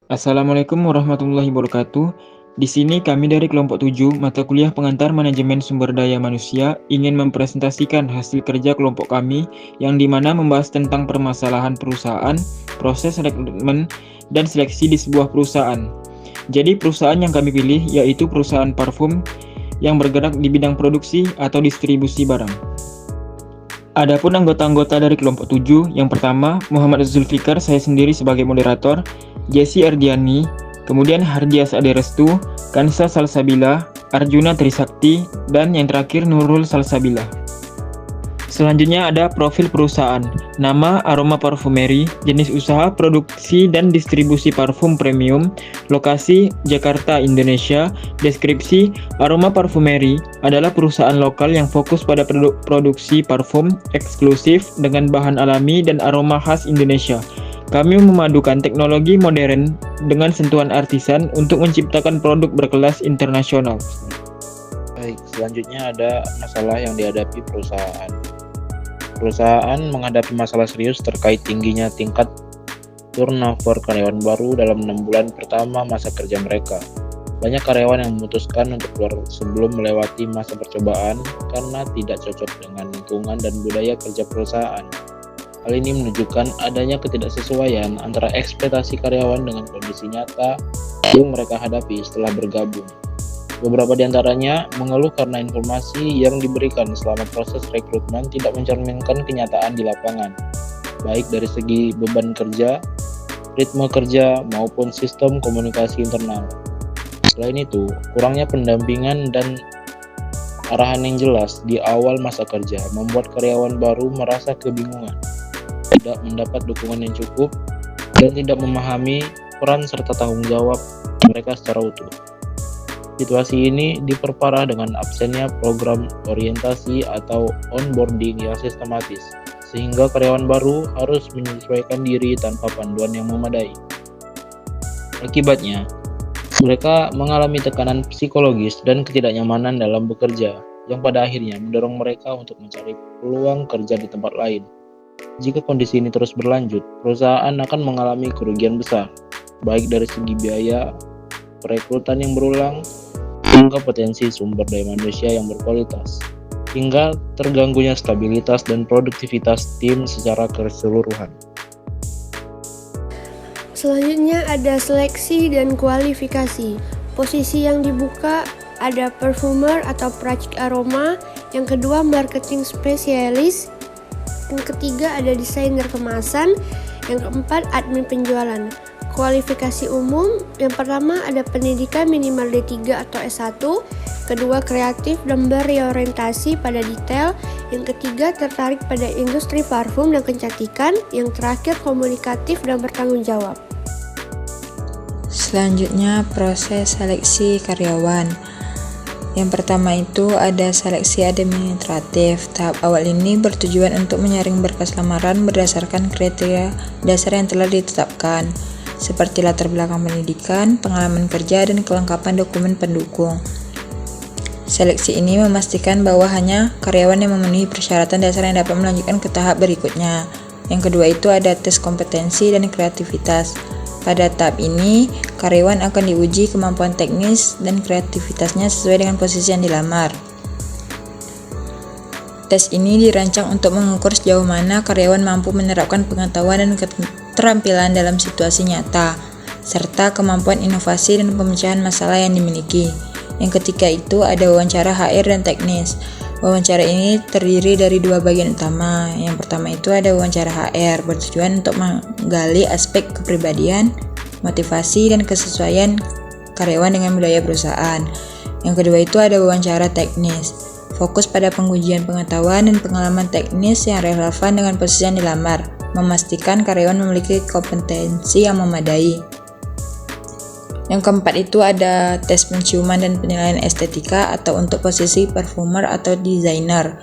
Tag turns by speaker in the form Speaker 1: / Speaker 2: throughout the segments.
Speaker 1: Assalamualaikum warahmatullahi wabarakatuh. Di sini kami dari kelompok 7 mata kuliah pengantar manajemen sumber daya manusia ingin mempresentasikan hasil kerja kelompok kami yang dimana membahas tentang permasalahan perusahaan, proses rekrutmen, dan seleksi di sebuah perusahaan. Jadi perusahaan yang kami pilih yaitu perusahaan parfum yang bergerak di bidang produksi atau distribusi barang. Adapun anggota-anggota dari kelompok 7, yang pertama Muhammad Zulfikar, saya sendiri sebagai moderator, Jesse Ardiani, kemudian Hardias Aderestu, Kansa Salsabila, Arjuna Trisakti, dan yang terakhir Nurul Salsabila. Selanjutnya ada profil perusahaan, nama Aroma Parfumery, jenis usaha produksi dan distribusi parfum premium, lokasi Jakarta, Indonesia, deskripsi Aroma Parfumery adalah perusahaan lokal yang fokus pada produksi parfum eksklusif dengan bahan alami dan aroma khas Indonesia. Kami memadukan teknologi modern dengan sentuhan artisan untuk menciptakan produk berkelas internasional.
Speaker 2: Baik, selanjutnya ada masalah yang dihadapi perusahaan. Perusahaan menghadapi masalah serius terkait tingginya tingkat turnover karyawan baru dalam 6 bulan pertama masa kerja mereka. Banyak karyawan yang memutuskan untuk keluar sebelum melewati masa percobaan karena tidak cocok dengan lingkungan dan budaya kerja perusahaan. Hal ini menunjukkan adanya ketidaksesuaian antara ekspektasi karyawan dengan kondisi nyata yang mereka hadapi setelah bergabung. Beberapa di antaranya mengeluh karena informasi yang diberikan selama proses rekrutmen tidak mencerminkan kenyataan di lapangan, baik dari segi beban kerja, ritme kerja, maupun sistem komunikasi internal. Selain itu, kurangnya pendampingan dan arahan yang jelas di awal masa kerja membuat karyawan baru merasa kebingungan, tidak mendapat dukungan yang cukup, dan tidak memahami peran serta tanggung jawab mereka secara utuh. Situasi ini diperparah dengan absennya program orientasi atau onboarding yang sistematis, sehingga karyawan baru harus menyesuaikan diri tanpa panduan yang memadai. Akibatnya, mereka mengalami tekanan psikologis dan ketidaknyamanan dalam bekerja, yang pada akhirnya mendorong mereka untuk mencari peluang kerja di tempat lain. Jika kondisi ini terus berlanjut, perusahaan akan mengalami kerugian besar, baik dari segi biaya, perekrutan yang berulang, hingga potensi sumber daya manusia yang berkualitas, hingga terganggunya stabilitas dan produktivitas tim secara keseluruhan.
Speaker 3: Selanjutnya ada seleksi dan kualifikasi. Posisi yang dibuka ada perfumer atau peracik aroma, yang kedua marketing spesialis, yang ketiga ada desainer kemasan, yang keempat admin penjualan. Kualifikasi umum, yang pertama ada pendidikan minimal D3 atau S1, kedua kreatif dan berorientasi pada detail, yang ketiga tertarik pada industri parfum dan kecantikan, yang terakhir komunikatif dan bertanggung jawab.
Speaker 4: Selanjutnya proses seleksi karyawan. Yang pertama itu ada seleksi administratif. Tahap awal ini bertujuan untuk menyaring berkas lamaran berdasarkan kriteria dasar yang telah ditetapkan, seperti latar belakang pendidikan, pengalaman kerja, dan kelengkapan dokumen pendukung. Seleksi ini memastikan bahwa hanya karyawan yang memenuhi persyaratan dasar yang dapat melanjutkan ke tahap berikutnya. Yang kedua itu ada tes kompetensi dan kreativitas. Pada tahap ini, karyawan akan diuji kemampuan teknis dan kreativitasnya sesuai dengan posisi yang dilamar. Tes ini dirancang untuk mengukur sejauh mana karyawan mampu menerapkan pengetahuan dan keterampilan dalam situasi nyata, serta kemampuan inovasi dan pemecahan masalah yang dimiliki. Yang ketiga itu ada wawancara HR dan teknis. Wawancara ini terdiri dari dua bagian utama. Yang pertama itu ada wawancara HR, bertujuan untuk menggali aspek kepribadian, motivasi, dan kesesuaian karyawan dengan budaya perusahaan. Yang kedua itu ada wawancara teknis, fokus pada pengujian pengetahuan dan pengalaman teknis yang relevan dengan posisi yang dilamar, memastikan karyawan memiliki kompetensi yang memadai. Yang keempat itu ada tes penciuman dan penilaian estetika atau untuk posisi perfumer atau desainer.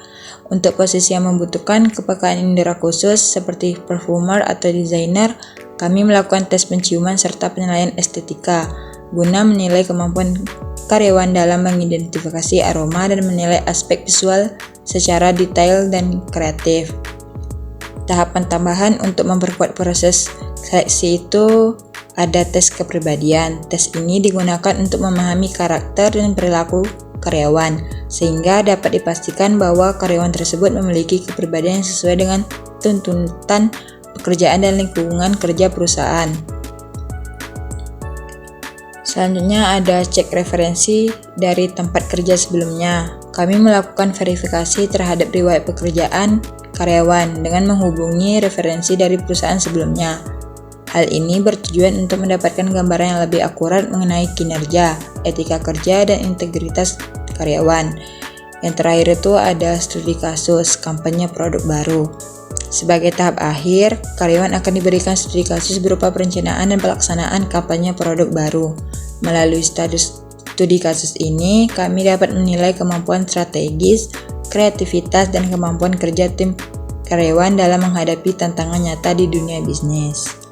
Speaker 4: Untuk posisi yang membutuhkan kepekaan indera khusus seperti perfumer atau desainer, kami melakukan tes penciuman serta penilaian estetika guna menilai kemampuan karyawan dalam mengidentifikasi aroma dan menilai aspek visual secara detail dan kreatif. Tahapan tambahan untuk memperkuat proses seleksi itu ada tes kepribadian. Tes ini digunakan untuk memahami karakter dan perilaku karyawan, sehingga dapat dipastikan bahwa karyawan tersebut memiliki kepribadian yang sesuai dengan tuntutan pekerjaan dan lingkungan kerja perusahaan. Selanjutnya ada cek referensi dari tempat kerja sebelumnya. Kami melakukan verifikasi terhadap riwayat pekerjaan karyawan dengan menghubungi referensi dari perusahaan sebelumnya. Hal ini bertujuan untuk mendapatkan gambaran yang lebih akurat mengenai kinerja, etika kerja, dan integritas karyawan. Yang terakhir itu ada studi kasus, kampanye produk baru. Sebagai tahap akhir, karyawan akan diberikan studi kasus berupa perencanaan dan pelaksanaan kampanye produk baru. Melalui studi kasus ini, kami dapat menilai kemampuan strategis, kreativitas, dan kemampuan kerja tim karyawan dalam menghadapi tantangan nyata di dunia bisnis.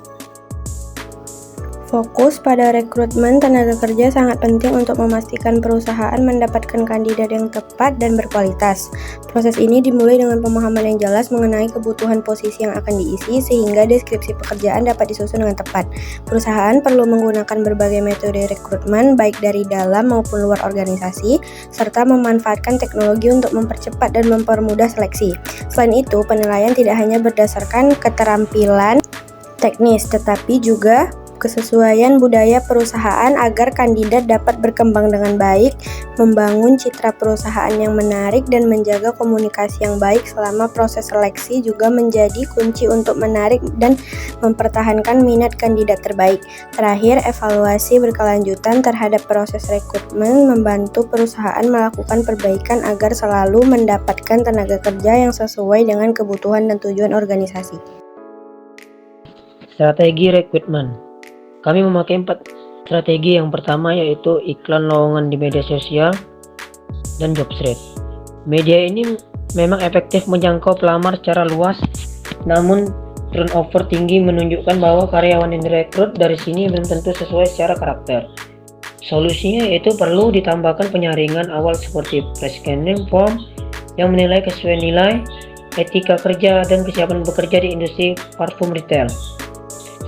Speaker 3: Fokus pada rekrutmen tenaga kerja sangat penting untuk memastikan perusahaan mendapatkan kandidat yang tepat dan berkualitas. Proses ini dimulai dengan pemahaman yang jelas mengenai kebutuhan posisi yang akan diisi sehingga deskripsi pekerjaan dapat disusun dengan tepat. Perusahaan perlu menggunakan berbagai metode rekrutmen baik dari dalam maupun luar organisasi serta memanfaatkan teknologi untuk mempercepat dan mempermudah seleksi. Selain itu, penilaian tidak hanya berdasarkan keterampilan teknis tetapi juga kesesuaian budaya perusahaan agar kandidat dapat berkembang dengan baik, membangun citra perusahaan yang menarik, dan menjaga komunikasi yang baik selama proses seleksi juga menjadi kunci untuk menarik dan mempertahankan minat kandidat terbaik. Terakhir, evaluasi berkelanjutan terhadap proses rekrutmen membantu perusahaan melakukan perbaikan agar selalu mendapatkan tenaga kerja yang sesuai dengan kebutuhan dan tujuan organisasi.
Speaker 5: Strategi rekrutmen. Kami memakai 4 strategi. Yang pertama yaitu iklan lowongan di media sosial dan jobstreet. Media ini memang efektif menjangkau pelamar secara luas, namun turnover tinggi menunjukkan bahwa karyawan yang direkrut dari sini belum tentu sesuai secara karakter. Solusinya yaitu perlu ditambahkan penyaringan awal seperti pre-screening form yang menilai kesesuaian nilai, etika kerja, dan kesiapan bekerja di industri parfum retail.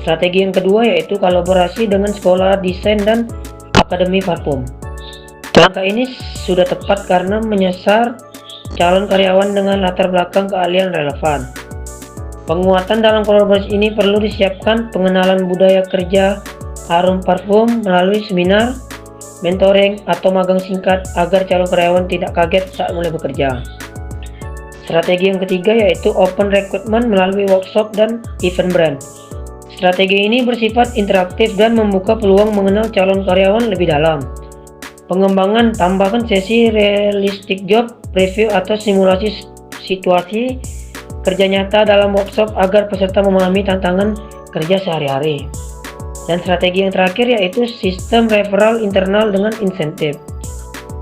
Speaker 5: Strategi yang kedua yaitu kolaborasi dengan sekolah desain dan akademi parfum. Langkah ini sudah tepat karena menyasar calon karyawan dengan latar belakang keahlian relevan. Penguatan dalam kolaborasi ini perlu disiapkan pengenalan budaya kerja harum parfum melalui seminar, mentoring, atau magang singkat agar calon karyawan tidak kaget saat mulai bekerja. Strategi yang ketiga yaitu open recruitment melalui workshop dan event brand. Strategi ini bersifat interaktif dan membuka peluang mengenal calon karyawan lebih dalam. Pengembangan, tambahkan sesi realistic job review atau simulasi situasi kerja nyata dalam workshop agar peserta memahami tantangan kerja sehari-hari. Dan strategi yang terakhir yaitu sistem referral internal dengan insentif.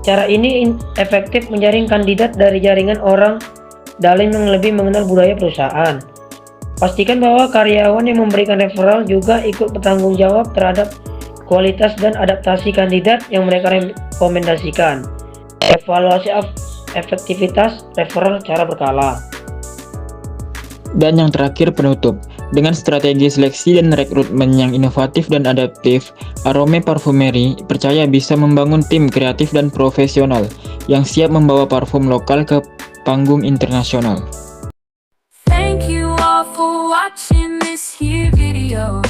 Speaker 5: Cara ini efektif menjaring kandidat dari jaringan orang dalam yang lebih mengenal budaya perusahaan. Pastikan bahwa karyawan yang memberikan referral juga ikut bertanggung jawab terhadap kualitas dan adaptasi kandidat yang mereka rekomendasikan. Evaluasi efektivitas referral secara berkala.
Speaker 1: Dan yang terakhir penutup. Dengan strategi seleksi dan rekrutmen yang inovatif dan adaptif, Arome Parfumerie percaya bisa membangun tim kreatif dan profesional yang siap membawa parfum lokal ke panggung internasional.
Speaker 6: Thank you all for watching this here video.